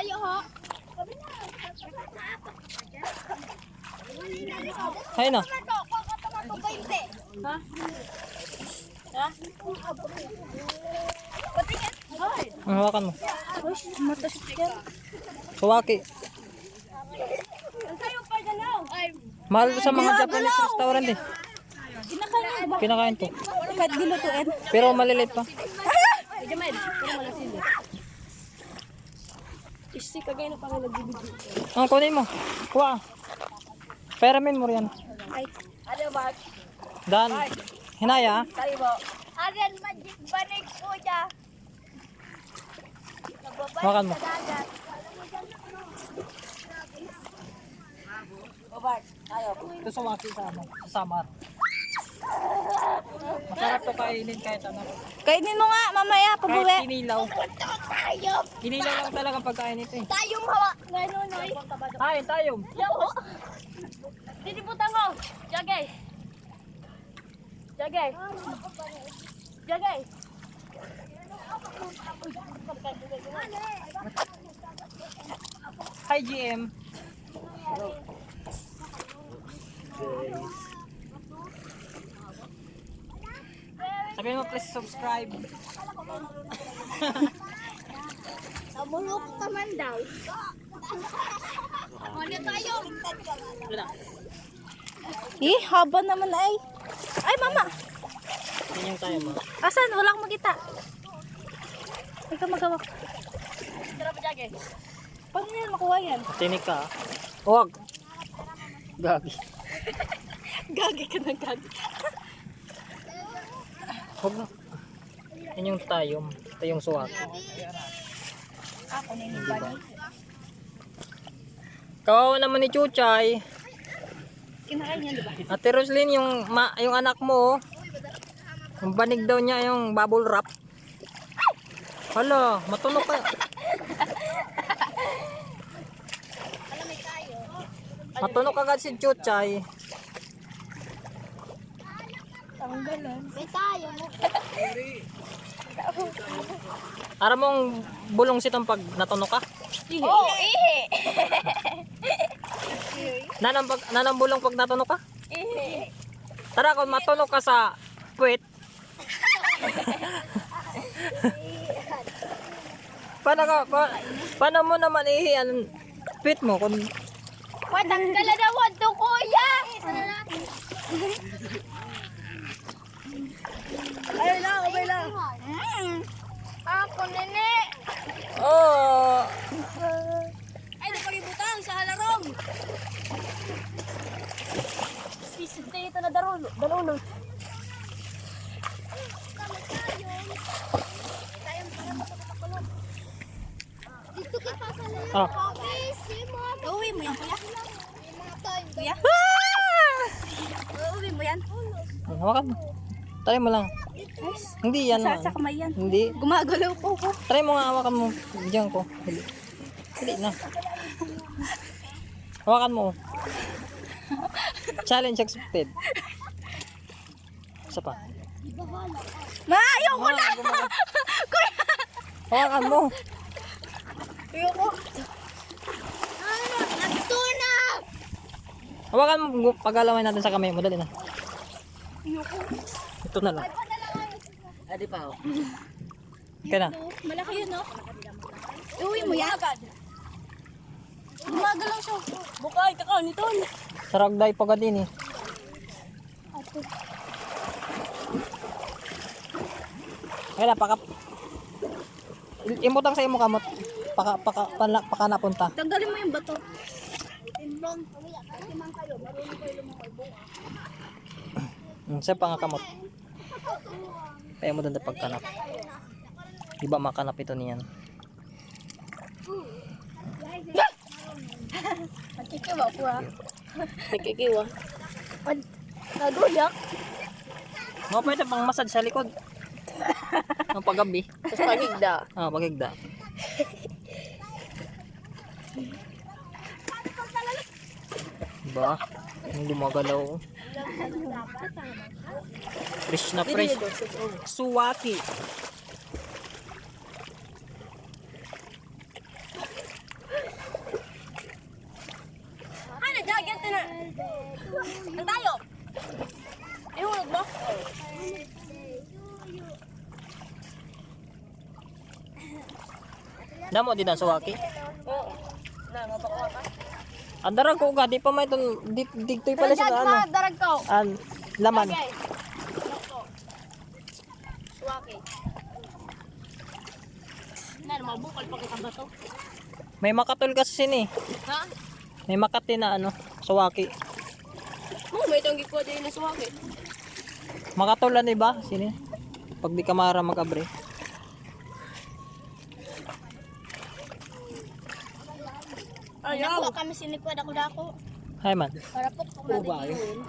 sa'yo, ho. Ayun na. Ha? Ha? Patingin. Hoy. Hawakan mo. Uy, matasok yan. Suwaki. Sa'yo pa dalaw. Ay, Mahal to sa mga Japanese restaurant eh. kinakain ba? Kinakain to. Ba't dilutuin? Pero maliliit pa. Ay, Jamel. Pero malasin eh. Isi, kagaya na parang nagbibigay. Kunin mo. Kuha. Peramin mo riyan. Ay. Ano ba? Dan. Hinaya. Sa'yo ba? Arian magic banig po niya. Hawakan mo. Babak, tayo. Ito suwaki sa ano. Sa samar. Masarap to kainin kahit ano. Kainin mo nga, mamaya, Kahit pag-uwi. kinilaw. Tayo. Kinilaw lang talaga pagkain ito eh. Tayong hawak. Gano'n, oy. Kain tayo. Yaw. Dinibutan ko. Jagay. Jagay. Jagay. Hi GM. Sabihin mo please subscribe. Namulok naman daw. Ano tayo? Haba naman ay. Ay, mama. Yan yung tayo mo. Asan? Wala akong makita. Ay ka magawa. Tara pa jage. Paano yan makuha yan? Tinig ka. Huwag. Gagi. Gagi ka na gagi. Huwag na. Yan yung tayom. Ito yung suwaki. Ako ninipan. Kawawa naman ni Chuchay. Kinakain yan, di ba? Ate Roslyn, yung anak mo, yung banig daw niya yung bubble wrap. Hala, matunog ka. Matunog agad si Chuchay. Tanggalan. May tayo. Ara mong bulong sitong pag natunog ka. Oo, ihi. Nanang bulong pag natunog ka. Ihi. Tara, kung matunog ka sa puwet. Paano mo naman ihiyan puwet mo? Kung Patanggalan na mo ito, kuya. Ay lang, okay lang. Ako, nene. oh, Ay, napagibutang sa halarong. Sisig na ito na darulo. Dito kita sa layo. ah. Uwi mo yan, kuya. Kuya? Uwi mo yan. Hawakan mo. Try mo lang. Hindi yan. Sa kamay yan. Hindi. Gumagalaw po ko. Try mo nga, hawakan mo. Diyan ko. Hindi. Hindi na. Hawakan mo. Challenge accepted. Isa pa. Ayoko na! Kuya! Hawakan mo. Ayoko. Ito na! Hawakan mo. Paggalawin natin sa kamay mo. Dali na. Ayoko. Ito na lang. Adi pa ako. Kaya na. Malaki yun, no? Uwi mo yan. Gumagalaw siya. Bukay, kakao nito. Saragday pagad din eh. Kaya na, imutang sa imo kamot. Paka napunta. Tanggalin mo yung bato. Siya pa nga kamot. Kaya mo doon na pagkanap. Di ba makanap ito niyan? Nagkikiwa po ha. Nakikiwa. Naguyak. Mga pwede pang massage sa likod. Ang paggabi. Tapos pagigda. Pagigda. Ba? Ang gumagalaw. Fresh na fresh. Suwaki. Damo di na suwaki. Oo. Na, mabakuha ka. Ang darag ko ka, di pa may itong, digtoy pala siya na ano. Darag ko. Laman. Okay. Suwaki. Na, mabukal pa kita ba to? May makatol kasi sini. Ha? May makati na ano, suwaki. May itong gikuha din na suwaki. Makatol ano ba? Sini? Pag di ka mara mag-abre. Ayaw. Nakuha kami sinikwad ako dako. Hay man. Para po kung natin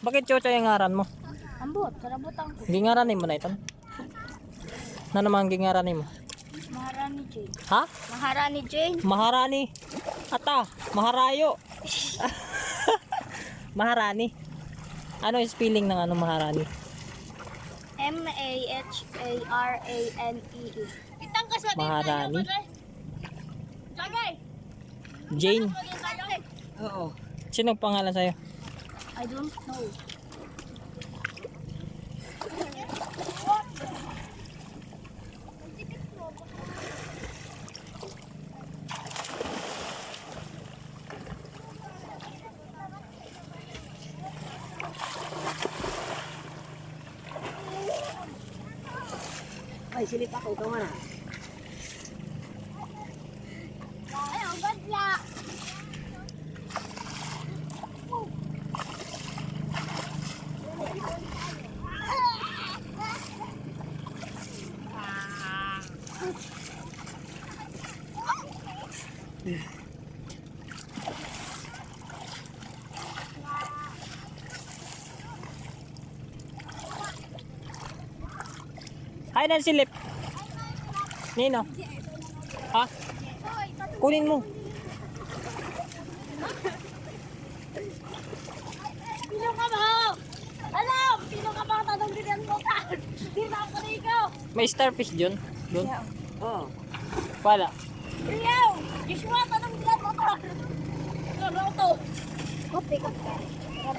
Bakit Chocha yung ngaran mo? Ambot, karabutang ko. Gingaranin mo na ito. Na naman gingaranin mo? Maharani Jane. Ha? Maharani Jane. Maharani. Ata, Maharayo. Maharani. Ano yung spelling ng ano Maharani? M-A-H-A-R-A-N-E-E. Kitang kaswa din Maharani. Jagay! Jane. Oo. Sino ang pangalan sa'yo? I don't know. Ay, silip ako. Ikaw nga na. Ay, ang badla! Hay na silip. Nino. Ha? Kunin mo. Pino ka ba? Alam! Pino ka ba? Tanong din ang mukha. Di ba ako na ikaw? May starfish dyan. Doon. Oo. Wala. Ikaw! Joshua, tanong din ang mukha. Ano to? Kopi, kopi.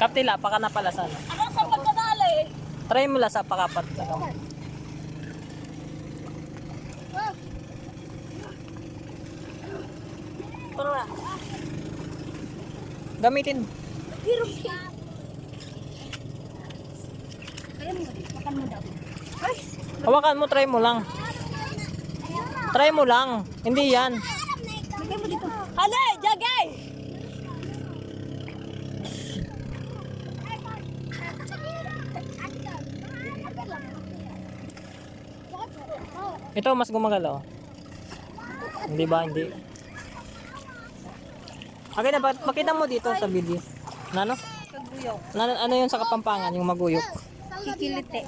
Kaptila, paka na pala sana. Ano sa pagkadali? Try mo lang sa pakapat. Ano? Pero na. Gamitin. Hirap siya. Kaya mo, makan mo daw. Ay! Hawakan mo, try mo lang. Try mo lang. Hindi yan. Lagay mo dito. Halay! Jagay! Ito, mas gumagalaw. Hindi ba? Hindi. Okay na, pakita mo dito sa video. Ano? Kaguyok. Ano yun sa Kapampangan, yung maguyok? Kikilite.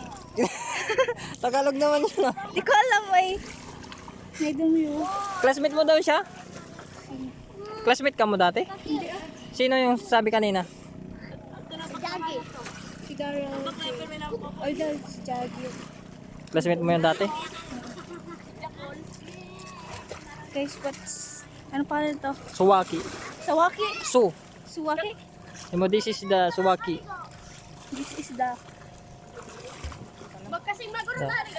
Tagalog naman yun. Di ko alam ay. May dumi yun. Classmate mo daw siya? Classmate ka mo dati? Sino yung sabi kanina? Jaggy. Sigaro. Ay, dahil si Jaggy. Classmate mo yung dati? Guys, what's... Ano pa rin to? Suwaki. Sawaki. Su. Suwaki. This is the Suwaki. This is the... Magkasing maguro na rin.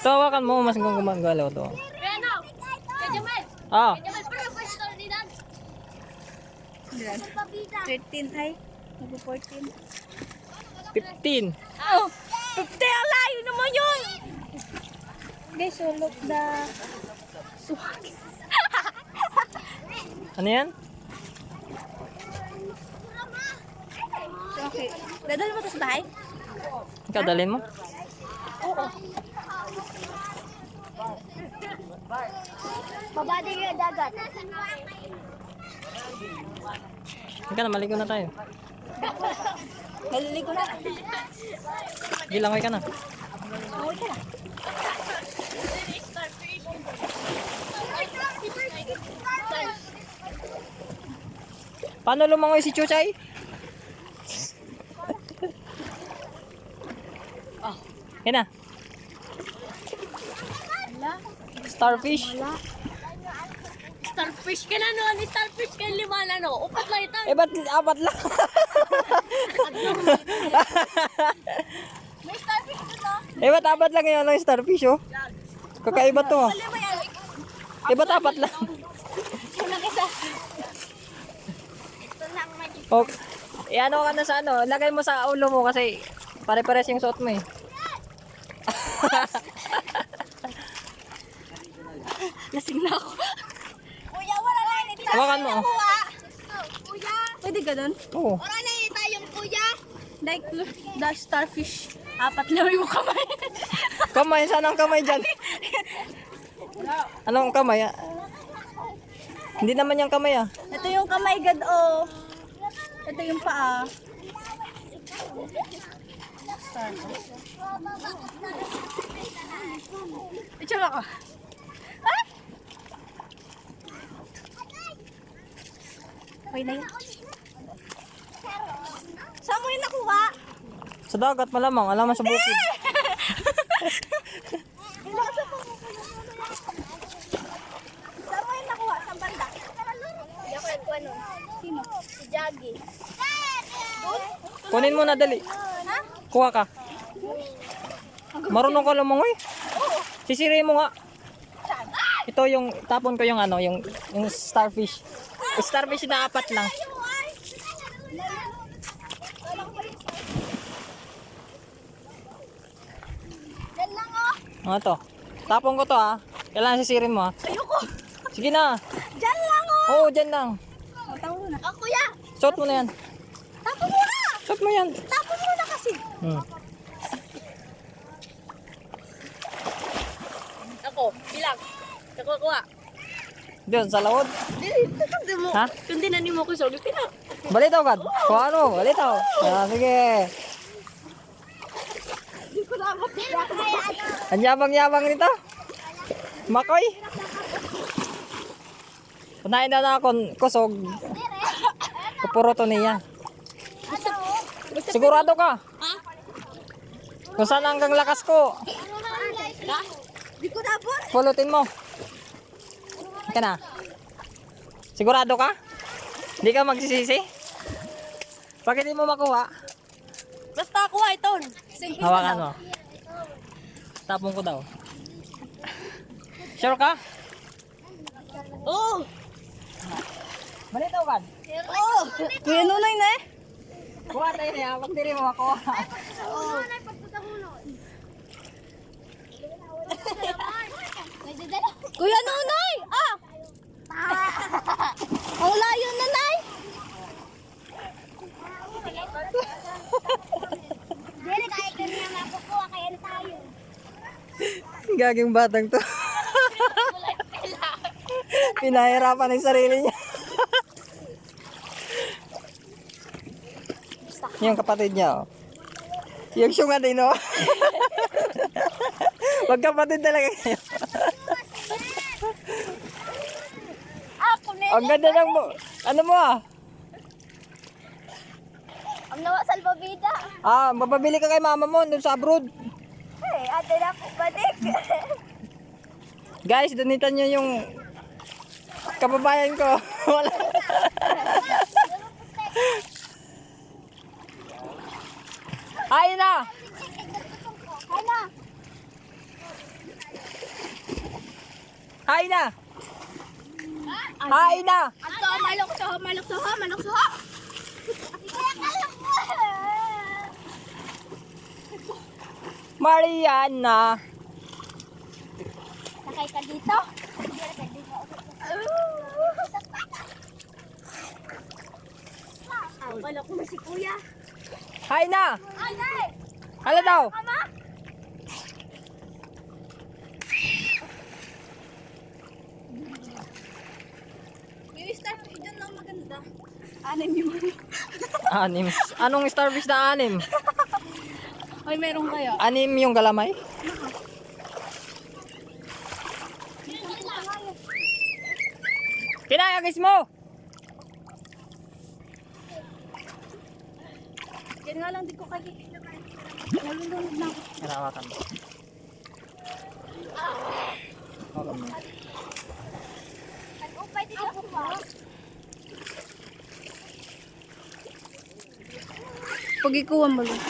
Tawakan mo, mas gumagalaw to. Kaya no? Kaya Jamal. Ah, Kaya Jamal, pero first story din lang. 13 ay. Mag-14. 15. Oh! 50! Alayo naman yun! Guys, so look the... Suwaki. Ano yan? Okay. Dadali mo ito sa bahay? Ikaw, dalhin mo? Oo. Babadi yung dagat. Ika na, maligo na tayo. Maliligo na. Gilangoy ka na. Okay ka na. Paano lumangoy si Chuchay? Yan na. Starfish. Starfish ka na no? Ni starfish ka lima na no? Upat lang ito. Eh, ba't apat lang? May starfish dito, no? Eh, ba't apat lang yun ang starfish, oh? Kakaiba to, ah. Wala ba yan? Eh, ba't apat lang? Kulang isa. Ito lang magic. Oh, ano ka na sa ano, lagay mo sa ulo mo kasi pare-pares yung suot mo eh. Lasing na ako. Kuya, wala na yun. Hawakan mo, oh. Kuya. Pwede ganun? Oo. Wala na yun tayong kuya. Like, the starfish. Apat na yung kamay. Kamay, saan ang kamay dyan? Anong kamay, ah? Hindi naman yung kamay, ah. Ito yung kamay, God, oh. Ito yung paa. Starfish. Itsura ka. Ah! Okay na yun. Saan mo yun nakuha? Sa dagat malamang, alaman sa bukid. Saan mo yun nakuha? Saan banda? Hindi ako nagkuha nun. Sino? Si Jaggy. Kunin mo na, dali. Ha? Kuha ka. Marunong ka lumangoy. Sisiri mo nga. Ito yung, tapon ko yung ano, yung starfish. Starfish na apat lang. Yan lang oh. Ano to? Tapon ko to, ah. Kailangan sisirin mo, ah. Ayoko. Sige na. Diyan lang oh. Oo, dyan lang. Tawo na. Oh, kuya. Suot mo na yan. Tapo mo na. Suot mo yan. Tapo mo na kasi. Hmm. Ako, bilang. Nakukuha. Diyan, sa lawod. Hindi mo. Ha? Kundi na ni mo ko sa ulit. Balitaw ka. Kuha ano, balitaw. Ah, sige. Hindi ko na mapila. Ang yabang-yabang nito. Makoy. Punain na ako, kusog. Kapuro to niya. Sigurado ka. Kung saan hanggang lakas ko. Hindi ko nabot. Pulutin mo. Ka na. Sigurado ka? Hindi ka magsisisi? Pag hindi mo makuha, Basta kuha ito. hawakan mo. Tapon ko daw. Sure ka? Oo. Balitaw ka. Oh, kuya Nunoy na eh. Kuha tayo niya. Pag hindi mo makuha. Kuya Nunoy! Ah! Ang layo na, Nay! Dili, kahit kami na makukuha, kaya na tayo. Gaging batang to. Pinahirapan ang sarili niya. Yung kapatid niya, oh. Yung syunga din, oh. Magkapatid talaga kayo. Ako na Ang ganda ng ano mo, ah. Ang nawa salbabida. Ah, mapabili ka kay mama mo dun sa abroad. Hey, ate na po balik. Guys, dunitan nyo yung kababayan ko. Wala. Ay na! Ay na! Hay na! Hay na! Ato, malok to, malok to, malok to. Kaya kalok mo. Mariana! Sakay ka dito. Malok mo si kuya. Hay na! Ay, nay! Hala daw! Mama! Yung starfish dyan lang maganda. Anim yung Anim. Anong starfish na anim? Ay, meron kaya. Anim yung galamay? Pinayagis mo! Yan nga lang, di ko kaya. Nalulunod na ako. Hinawakan mo. Hawakan mo. Ano, pwede na ako pa? Pag ikuha mo lang.